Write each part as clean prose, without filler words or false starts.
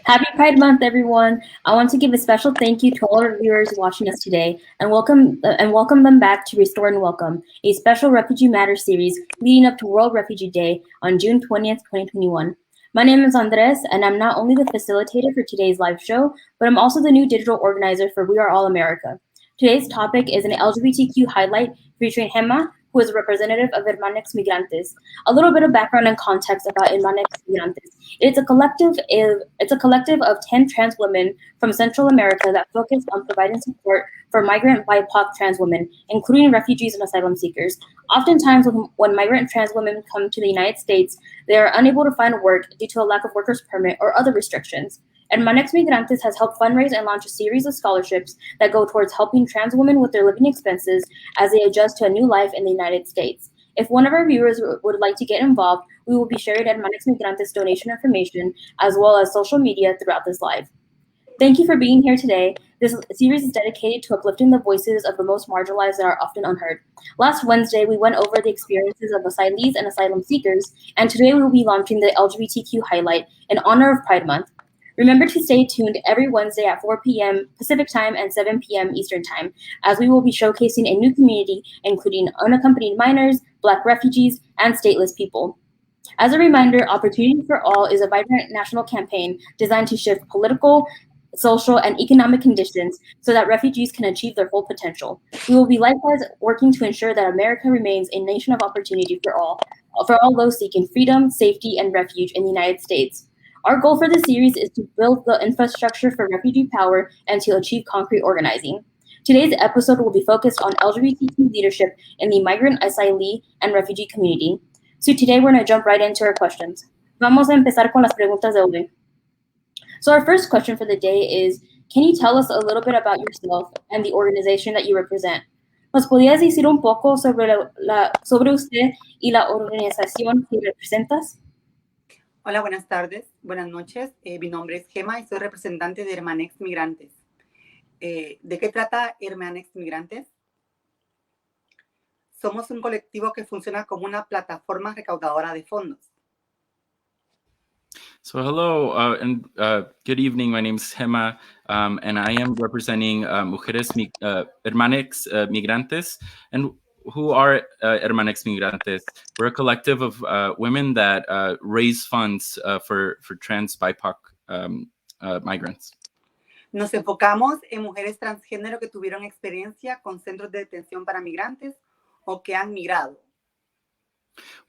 Happy Pride Month, everyone! I want to give a special thank you to all our viewers watching us today, and welcome them back to Restore and Welcome, a special Refugee Matters series leading up to World Refugee Day on June 20th, 2021. My name is Andres, and I'm not only the facilitator for today's live show, but I'm also the new digital organizer for We Are All America. Today's topic is an LGBTQ highlight featuring Gemma, who is a representative of Hermanxs Migrantes. A little bit of background and context about Hermanxs Migrantes. It's a collective of 10 trans women from Central America that focus on providing support for migrant BIPOC trans women, including refugees and asylum seekers. Oftentimes, when migrant trans women come to the United States, they are unable to find work due to a lack of workers' permit or other restrictions. Hermanxs Migrantes has helped fundraise and launch a series of scholarships that go towards helping trans women with their living expenses as they adjust to a new life in the United States. If one of our viewers would like to get involved, we will be sharing Hermanxs Migrantes donation information as well as social media throughout this live. Thank you for being here today. This series is dedicated to uplifting the voices of the most marginalized that are often unheard. Last Wednesday, we went over the experiences of asylees and asylum seekers, and today we will be launching the LGBTQ highlight in honor of Pride Month. Remember to stay tuned every Wednesday at 4 p.m. Pacific Time and 7 p.m. Eastern Time, as we will be showcasing a new community, including unaccompanied minors, Black refugees, and stateless people. As a reminder, Opportunity for All is a vibrant national campaign designed to shift political, social, and economic conditions so that refugees can achieve their full potential. We will be likewise working to ensure that America remains a nation of opportunity for all those seeking freedom, safety, and refuge in the United States. Our goal for this series is to build the infrastructure for refugee power and to achieve concrete organizing. Today's episode will be focused on LGBTQ leadership in the migrant, asylee, and refugee community. So today we're going to jump right into our questions. Vamos a empezar con las preguntas de hoy. So our first question for the day is, can you tell us a little bit about yourself and the organization that you represent? ¿Nos podías decir un poco sobre usted y la organización que representas? Hola, buenas tardes, buenas noches. Mi nombre es Gemma y soy representante de Hermanxs Migrantes. ¿De qué trata Hermanxs Migrantes? Somos un colectivo que funciona como una plataforma recaudadora de fondos. So hello and good evening. My name is Gemma, and I am representing Hermanxs Migrantes. And who are Hermanxs Migrantes? We're a collective of women that raise funds for trans BIPOC migrants. Nos enfocamos en mujeres transgénero que tuvieron experiencia con centros de detención para migrantes o que han migrado.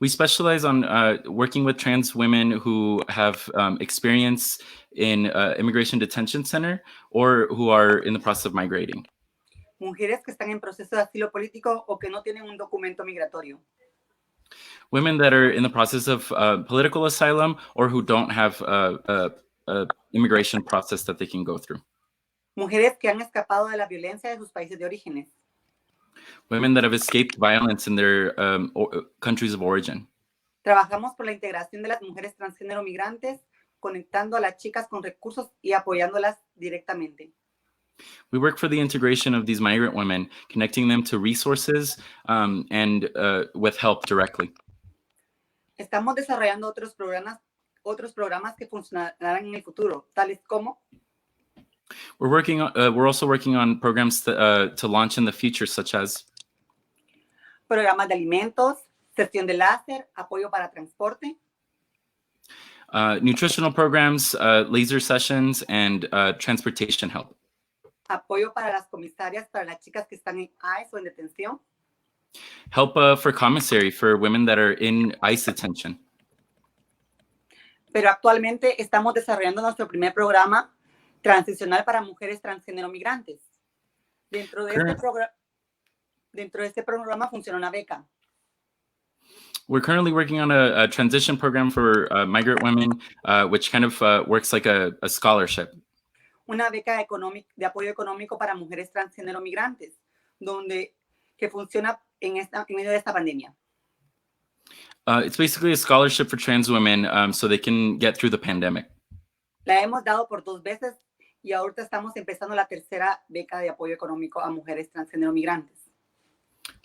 We specialize on working with trans women who have experience in immigration detention center or who are in the process of migrating. Mujeres que están en proceso de asilo político o que no tienen un documento migratorio. Women that are in the process of political asylum or who don't have a immigration process that they can go through. Mujeres que han escapado de la violencia de sus países de orígenes. Women that have escaped violence in their countries of origin. Trabajamos por la integración de las mujeres transgénero migrantes, conectando a las chicas con recursos y apoyándolas directamente. We work for the integration of these migrant women, connecting them to resources and with help directly. Estamos desarrollando otros programas que funcionarán en el futuro, tales como We're also working on programs to launch in the future, such as programas de alimentos, sesión de láser, apoyo para transporte, nutritional programs, laser sessions, and transportation help. Apoyo para las comisarias para las chicas que están en ICE o en detención. Help for commissary for women that are in ICE detention. Pero actualmente estamos desarrollando nuestro primer programa transicional para mujeres transgénero migrantes. Dentro de este programa funciona una beca. We're currently working on a transition program for migrant women, which kind of works like a scholarship. Una beca de apoyo económico para mujeres transgénero migrantes, que funciona en medio de esta pandemia. It's basically a scholarship for trans women so they can get through the pandemic. La hemos dado por 2 veces y ahorita estamos empezando la tercera beca de apoyo económico a mujeres transgénero migrantes.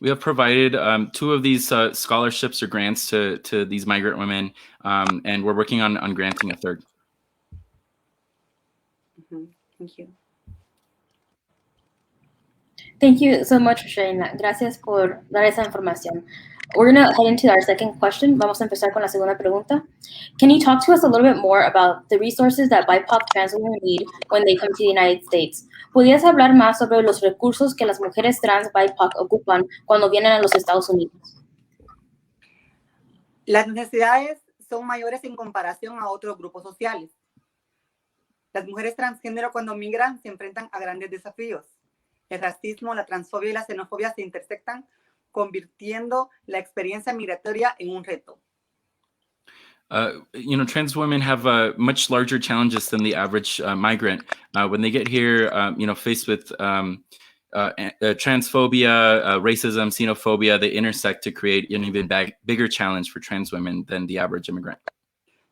We have provided 2 of these scholarships or grants to these migrant women, and we're working on granting a third. Thank you. Thank you so much for sharing that. Gracias por dar esa información. We're going to head into our second question. Vamos a empezar con la segunda pregunta. Can you talk to us a little bit more about the resources that BIPOC trans women need when they come to the United States? ¿Podrías hablar más sobre los recursos que las mujeres trans BIPOC ocupan cuando vienen a los Estados Unidos? Las necesidades son mayores en comparación a otros grupos sociales. Las mujeres transgénero cuando migran se enfrentan a grandes desafíos. El racismo, la transfobia y la xenofobia se intersectan, convirtiendo la experiencia migratoria en un reto. Trans women have much larger challenges than the average migrant. When they get here, faced with transphobia, racism, xenophobia, they intersect to create an even bigger challenge for trans women than the average immigrant.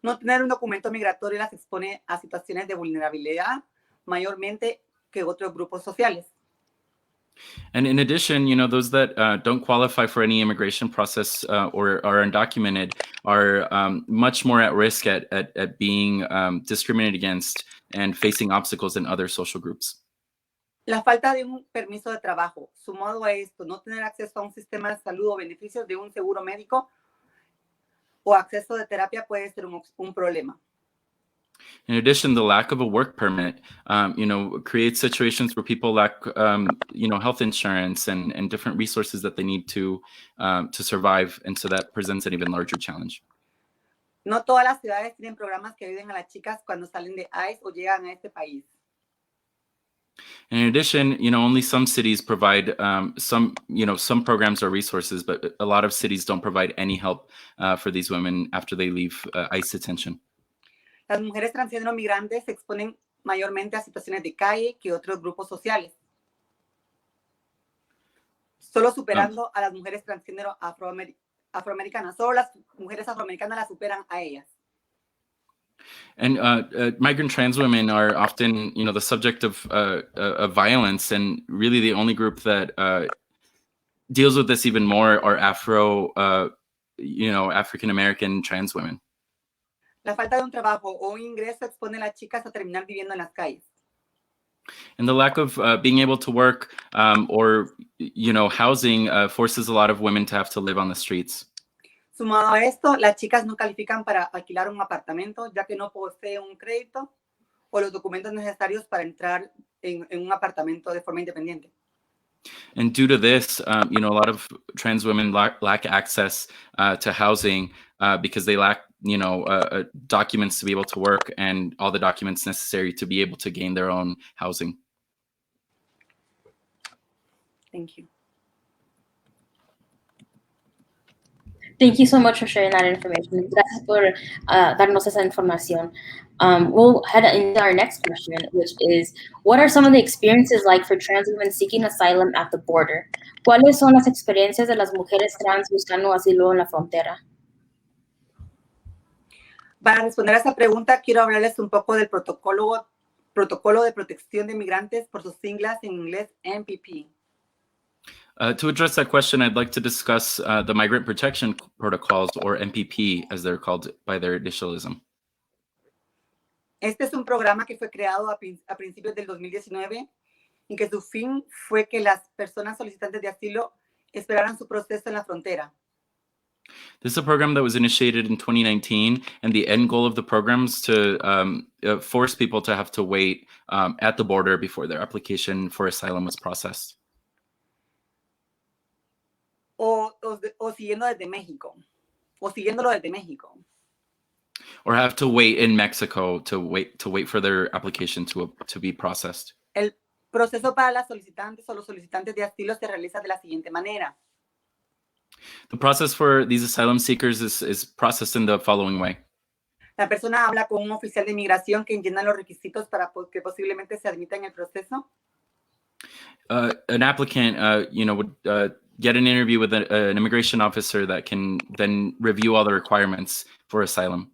No tener un documento migratorio las expone a situaciones de vulnerabilidad mayormente que otros grupos sociales. And in addition, those that don't qualify for any immigration process or are undocumented are much more at risk at being discriminated against and facing obstacles in other social groups. La falta de un permiso de trabajo, sumado a esto, no tener acceso a un sistema de salud o beneficios de un seguro médico o acceso de terapia puede ser un problema. In addition, the lack of a work permit, creates situations where people lack, health insurance and different resources that they need to survive, and so that presents an even larger challenge. No todas las ciudades tienen programas que ayuden a las chicas cuando salen de ICE o llegan a este país. In addition, only some cities provide some programs or resources, but a lot of cities don't provide any help for these women after they leave ICE detention. Las mujeres transgénero migrantes se exponen mayormente a situaciones de calle que otros grupos sociales, solo superando a las mujeres transgénero afroamericanas. Solo las mujeres afroamericanas las superan a ellas. And migrant trans women are often, the subject of violence, and really the only group that deals with this even more are African American trans women. La falta de un trabajo o un ingreso expone a las chicas a terminar viviendo en las calles. And the lack of being able to work or housing forces a lot of women to have to live on the streets. Sumado a esto, las chicas no califican para alquilar un apartamento, ya que no poseen un crédito o los documentos necesarios para entrar en un apartamento de forma independiente. And due to this, a lot of trans women lack access to housing because they lack, documents to be able to work and all the documents necessary to be able to gain their own housing. Thank you. Thank you so much for sharing that information. Gracias por darnos esa información. We'll head into our next question, which is, what are some of the experiences like for trans women seeking asylum at the border? ¿Cuáles son las experiencias de las mujeres trans buscando asilo en la frontera? Para responder a esa pregunta, quiero hablarles un poco del protocolo de protección de migrantes, por sus siglas en inglés MPP. To address that question, I'd like to discuss the Migrant Protection Protocols, or MPP, as they're called by their initialism. Este es un programa que fue creado a principios del 2019 y que su fin fue que las personas solicitantes de asilo esperaran su proceso en la frontera. This is a program that was initiated in 2019, and the end goal of the program is to force people to have to wait at the border before their application for asylum was processed. O siguiendo desde México, o siguiéndolo desde México. Or have to wait in Mexico to wait for their application to be processed. El proceso para las solicitantes o los solicitantes de asilo se realiza de la siguiente manera. The process for these asylum seekers is processed in the following way. La persona habla con un oficial de inmigración que llena los requisitos para que posiblemente se admita en el proceso. An applicant, would get an interview with an immigration officer that can then review all the requirements for asylum.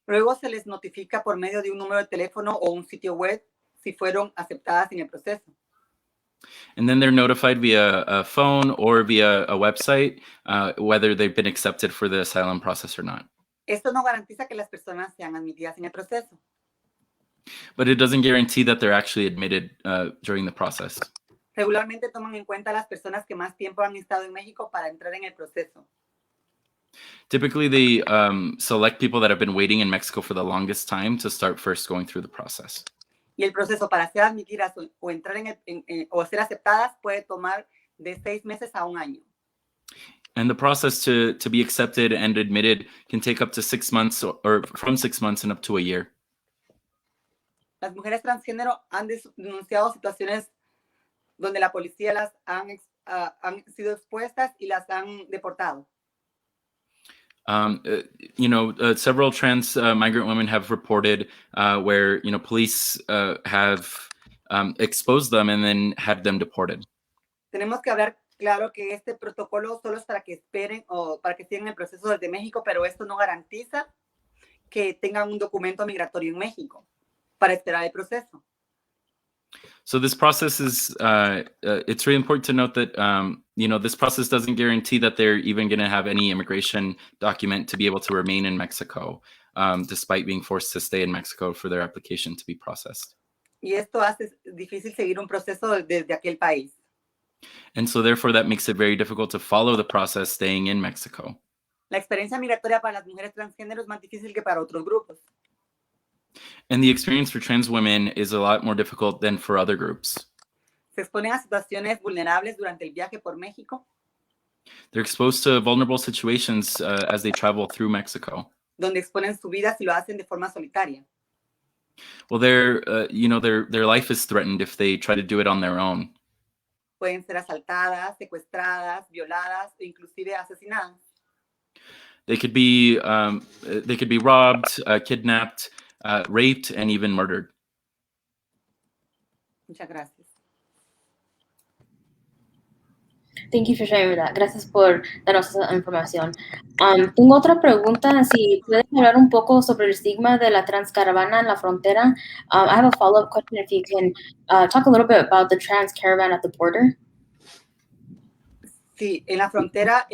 Luego se les notifica por medio de un número de teléfono o un sitio web si fueron aceptadas en el proceso. And then they're notified via a phone or via a website whether they've been accepted for the asylum process or not. Esto no garantiza que las personas sean admitidas en el proceso. But it doesn't guarantee that they're actually admitted during the process. Regularmente toman en cuenta a las personas que más tiempo han estado en México para entrar en el proceso. Typically, they select people that have been waiting in Mexico for the longest time to start first going through the process. Y el proceso para ser admitidas o entrar o ser aceptadas puede tomar de 6 meses a 1 año. And the process to be accepted and admitted can take up to 6 months or from 6 months and up to a year. Las mujeres transgénero han denunciado situaciones donde la policía las han sido expuestas y las han deportado. Several trans migrant women have reported where, police have exposed them and then had them deported. Tenemos que hablar claro que este protocolo solo es para que esperen o para que sigan el proceso desde México, pero esto no garantiza que tengan un documento migratorio en México para esperar el proceso. So this process is, it's really important to note that, this process doesn't guarantee that they're even going to have any immigration document to be able to remain in Mexico, despite being forced to stay in Mexico for their application to be processed. Y esto hace difícil seguir un proceso desde aquel país. And so therefore that makes it very difficult to follow the process staying in Mexico. La experiencia migratoria para las mujeres transgénero es más difícil que para otros grupos. And the experience for trans women is a lot more difficult than for other groups. Se exponen a situaciones vulnerables durante el viaje por México. They're exposed to vulnerable situations as they travel through Mexico. Donde exponen su vida si lo hacen de forma solitaria. Well, their life is threatened if they try to do it on their own. Pueden ser asaltadas, secuestradas, violadas o inclusive asesinadas. They could be robbed, kidnapped, raped, and even murdered. Muchas gracias. Thank you for sharing that. Gracias por darnos esa información. Tengo otra pregunta. Si puedes hablar un poco sobre el estigma de la transcaravana en la frontera. I have a follow-up question. If you can talk a little bit about the trans caravan at the border. Sí, en la frontera,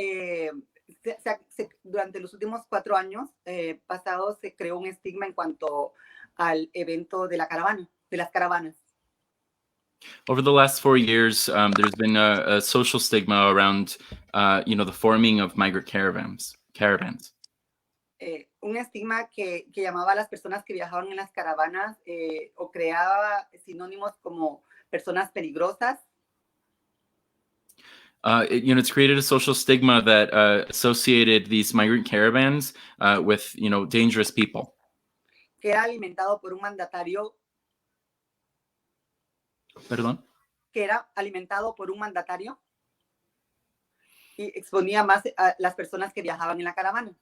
durante los últimos 4 años pasados se creó un estigma en cuanto al evento de la caravana, de las caravanas. Over the last 4 years, there's been a social stigma around, the forming of migrant caravans. Un estigma que llamaba a las personas que viajaban en las caravanas o creaba sinónimos como personas peligrosas. It's created a social stigma that associated these migrant caravans with, dangerous people. Que era alimentado por un mandatario. ¿Perdón? Que era alimentado por un mandatario y exponía más a las personas que viajaban en la caravana.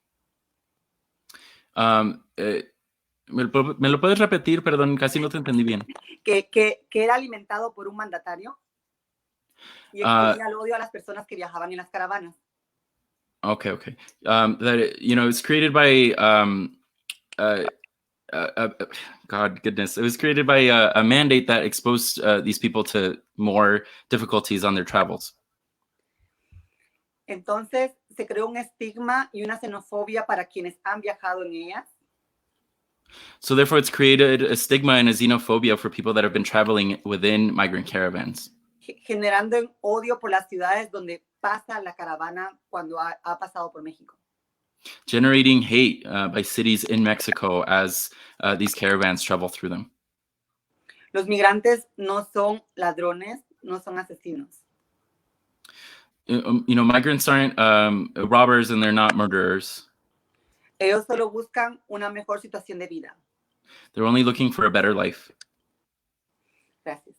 ¿Me lo puedes repetir? Perdón, casi no te entendí bien. Que era alimentado por un mandatario y exponía el odio a las personas que viajaban en las caravanas. Okay. That it's created by God goodness, it was created by a mandate that exposed these people to more difficulties on their travels. Entonces se creó un estigma y una xenofobia para quienes han viajado en ellas. So therefore it's created a stigma and a xenophobia for people that have been traveling within migrant caravans. Generando un odio por las ciudades donde pasa la caravana cuando ha pasado por México. Generating hate by cities in Mexico as these caravans travel through them. Los migrantes no son ladrones, no son asesinos. Migrants aren't robbers and they're not murderers. Ellos solo buscan una mejor situación de vida. They're only looking for a better life. Gracias.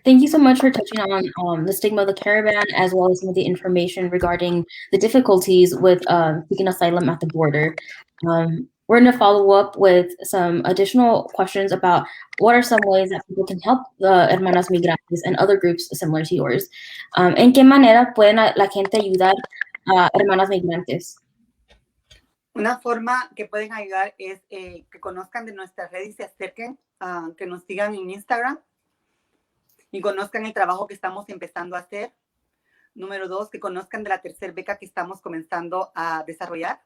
Thank you so much for touching on the stigma of the caravan, as well as some of the information regarding the difficulties with seeking asylum at the border. We're going to follow up with some additional questions about what are some ways that people can help the Hermanxs Migrantes and other groups similar to yours. ¿En qué manera pueden la gente ayudar a Hermanxs Migrantes? Una forma que pueden ayudar es que conozcan de nuestras redes y se acerquen, que nos sigan en Instagram y conozcan el trabajo que estamos empezando a hacer. Número 2, que conozcan de la tercera beca que estamos comenzando a desarrollar.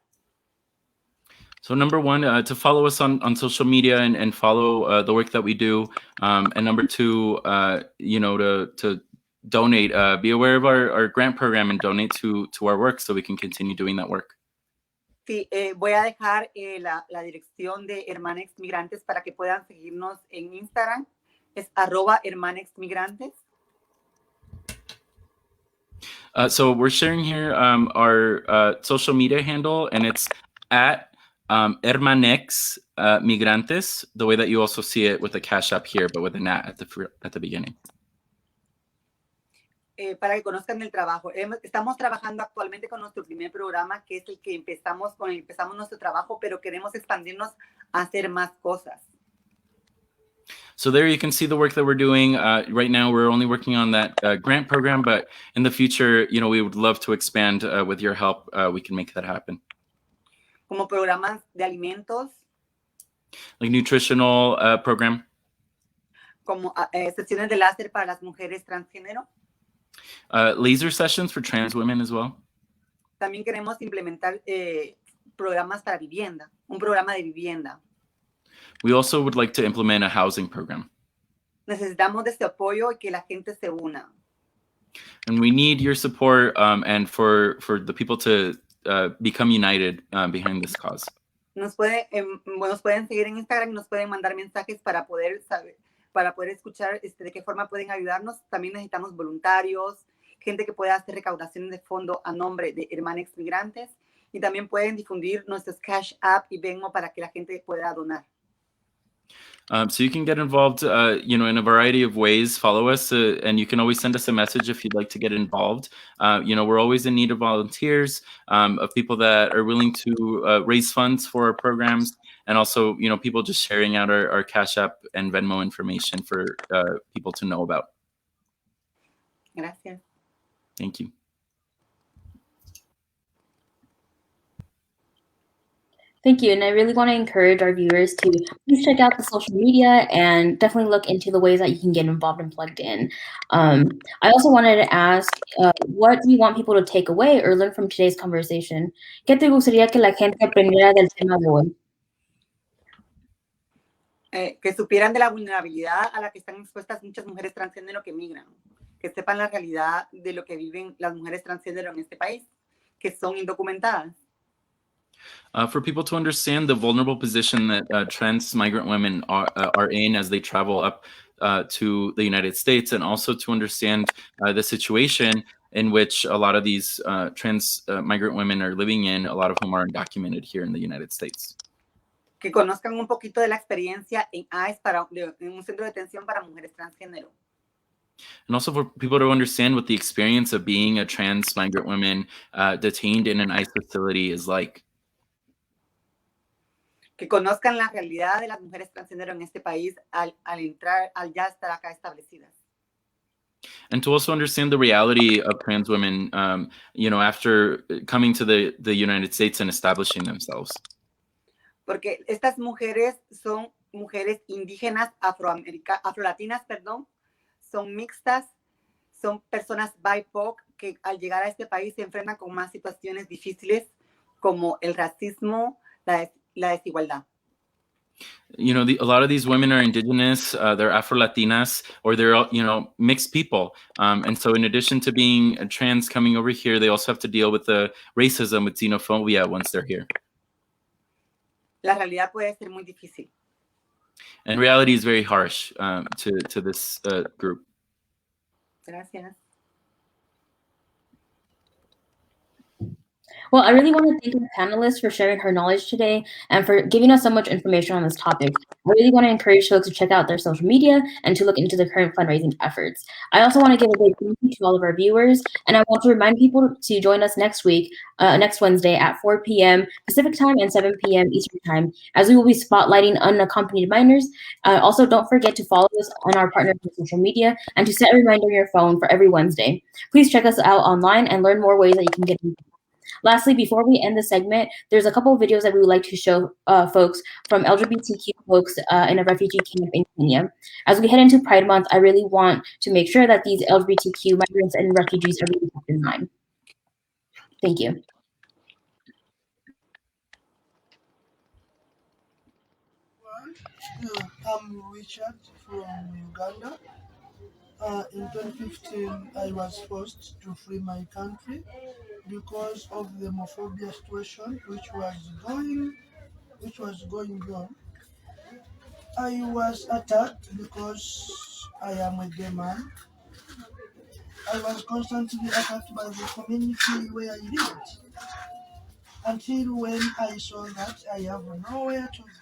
So number one, to follow us on social media and follow the work that we do. And number two, to donate, be aware of our grant program and donate to our work so we can continue doing that work. Sí, voy a dejar la dirección de Hermanxs Migrantes para que puedan seguirnos en Instagram. Es @Hermanxs Migrantes. So we're sharing here our social media handle, and it's @Hermanxs Migrantes, the way that you also see it with the Cash App here, but with an at the beginning. Para que conozcan el trabajo. Estamos trabajando actualmente con nuestro primer programa, que es el que empezamos nuestro trabajo, pero queremos expandirnos a hacer más cosas. So there you can see the work that we're doing. Right now, we're only working on that grant program, but in the future, we would love to expand. With your help, we can make that happen. Como programas de alimentos. Like nutritional program. Como sesiones de láser para las mujeres transgénero. Laser sessions for trans women as well. También queremos implementar programas para vivienda, un programa de vivienda. We also would like to implement a housing program. Necesitamos de este apoyo y que la gente se una. And we need your support and for the people to become united behind this cause. Nos pueden seguir en Instagram y nos pueden mandar mensajes para poder escuchar de qué forma pueden ayudarnos. También necesitamos voluntarios, gente que pueda hacer recaudaciones de fondo a nombre de Hermanxs Migrantes, y también pueden difundir nuestros Cash App y Venmo para que la gente pueda donar. So you can get involved, in a variety of ways. Follow us, and you can always send us a message if you'd like to get involved. We're always in need of volunteers, of people that are willing to raise funds for our programs, and also, people just sharing out our Cash App and Venmo information for people to know about. Gracias. Thank you. Thank you. And I really want to encourage our viewers to please check out the social media and definitely look into the ways that you can get involved and plugged in. I also wanted to ask, what do you want people to take away or learn from today's conversation? ¿Qué te gustaría que la gente aprendiera del tema de hoy? Que supieran de la vulnerabilidad a la que están expuestas muchas mujeres transgénero que migran. Que sepan la realidad de lo que viven las mujeres transgénero en este país, que son indocumentadas. For people to understand the vulnerable position that trans migrant women are in as they travel up to the United States, and also to understand the situation in which a lot of these trans migrant women are living in, a lot of whom are undocumented here in the United States. Que conozcan un poquito de la experiencia en ICE, en un centro de detención para mujeres transgénero. And also for people to understand what the experience of being a trans migrant woman detained in an ICE facility is like. Que conozcan la realidad de las mujeres transgénero en este país al ya estar acá establecidas. And to also understand the reality of trans women, after coming to the United States and establishing themselves. Porque estas mujeres son mujeres indígenas, afrolatinas, son mixtas, son personas BIPOC que al llegar a este país se enfrentan con más situaciones difíciles como el racismo, la desigualdad. A lot of these women are indigenous, they're Afro-Latinas, or they're, mixed people. And so in addition to being trans coming over here, they also have to deal with the racism, with xenophobia once they're here. La realidad puede ser muy difícil. And reality is very harsh to this group. Gracias. Well, I really want to thank our panelists for sharing her knowledge today and for giving us so much information on this topic. I really want to encourage folks to check out their social media and to look into the current fundraising efforts. I also want to give a big thank you to all of our viewers, and I want to remind people to join us next Wednesday at 4 p.m. Pacific time and 7 p.m. Eastern time, as we will be spotlighting unaccompanied minors. Also, don't forget to follow us on our partners on social media and to set a reminder on your phone for every Wednesday. Please check us out online and learn more ways that you can get involved. Lastly, before we end the segment, there's a couple of videos that we would like to show folks from LGBTQ folks in a refugee camp in Kenya. As we head into Pride Month, I really want to make sure that these LGBTQ migrants and refugees are really kept in mind. Thank you. I'm Richard from Uganda. In 2015, I was forced to flee my country because of the homophobia situation which was going on. I was attacked because I am a gay man. I was constantly attacked by the community where I lived until when I saw that I have nowhere to live.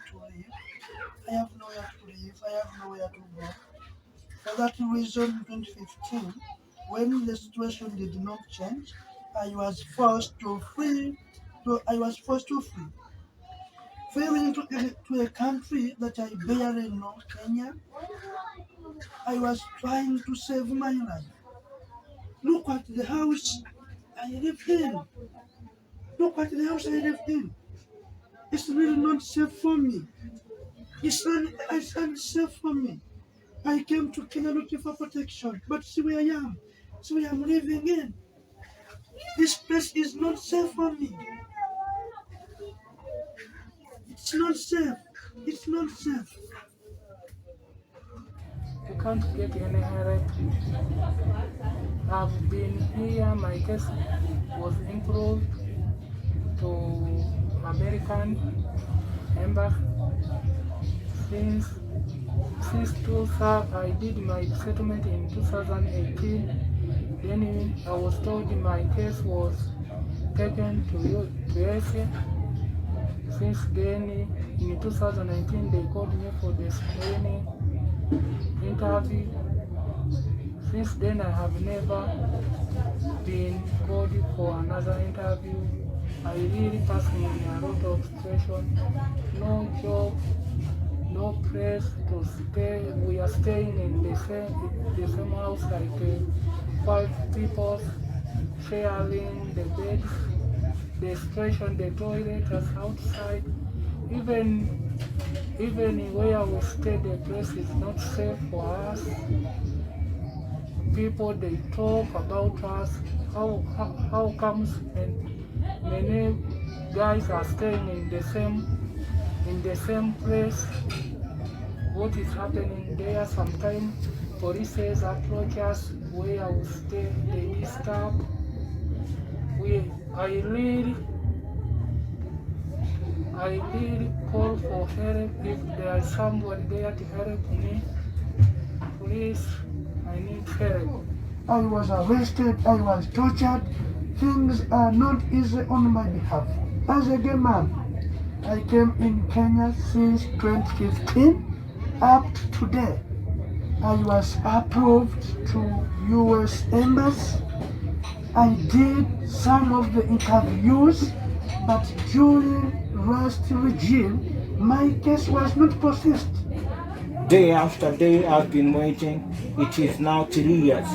I have nowhere to live. I have nowhere to go. For that reason, in 2015, when the situation did not change, I was forced to flee. Fleeing to a country that I barely know, Kenya. I was trying to save my life. Look at the house I live in. Look at the house I live in. It's really not safe for me. It's unsafe for me. I came to Kenya looking for protection, but see where I am. See where I'm living in. This place is not safe for me. It's not safe. It's not safe. You can't get any help. I've been here, my case was improved to American embassy. I did my settlement in 2018. Then I was told my case was taken to USA. Since then, in 2019, they called me for the screening interview. Since then, I have never been called for another interview. I really passing in a lot of situation. No job, no place to stay. We are staying in the same house, like 5 people sharing the beds. The situation, the toilet is outside. Even where we stay, the place is not safe for us. People, they talk about us. How comes and many guys are staying in the same place? What is happening there? Sometimes police approach us where we stay, they disturb. I really call for help. If there is somebody there to help me, please, I need help. I was arrested, I was tortured. Things are not easy on my behalf. As a gay man, I came in Kenya since 2015 up to today. I was approved to US Embassy. I did some of the interviews, but during last regime, my case was not processed. Day after day, I've been waiting. It is now 3 years,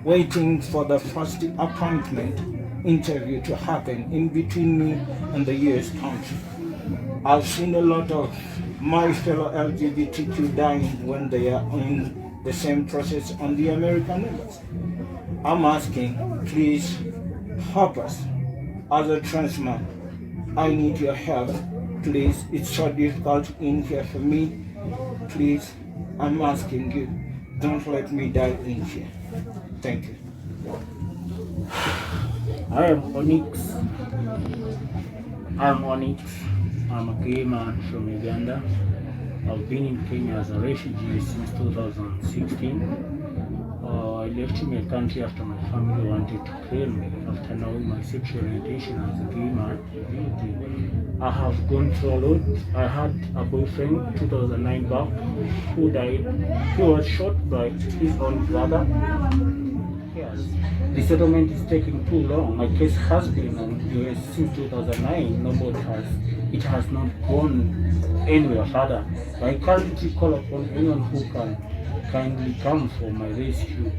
waiting for the first appointment interview to happen in between me and the US country. I've seen a lot of my fellow LGBTQ dying when they are in the same process on the American embassy. I'm asking, please help us. As a trans man, I need your help. Please, it's so difficult in here for me. Please, I'm asking you, don't let me die in here. Thank you. I am Onyx. I'm a gay man from Uganda. I've been in Kenya as a refugee since 2016. I left my country after my family wanted to kill me after knowing my sexual orientation as a gay man. I have gone through a lot. I had a boyfriend 2009 back who died. He was shot by his own brother. Yes. The settlement is taking too long. My case has been on US since 2009. It has not gone anywhere further. I currently call upon anyone who can kindly come for my rescue.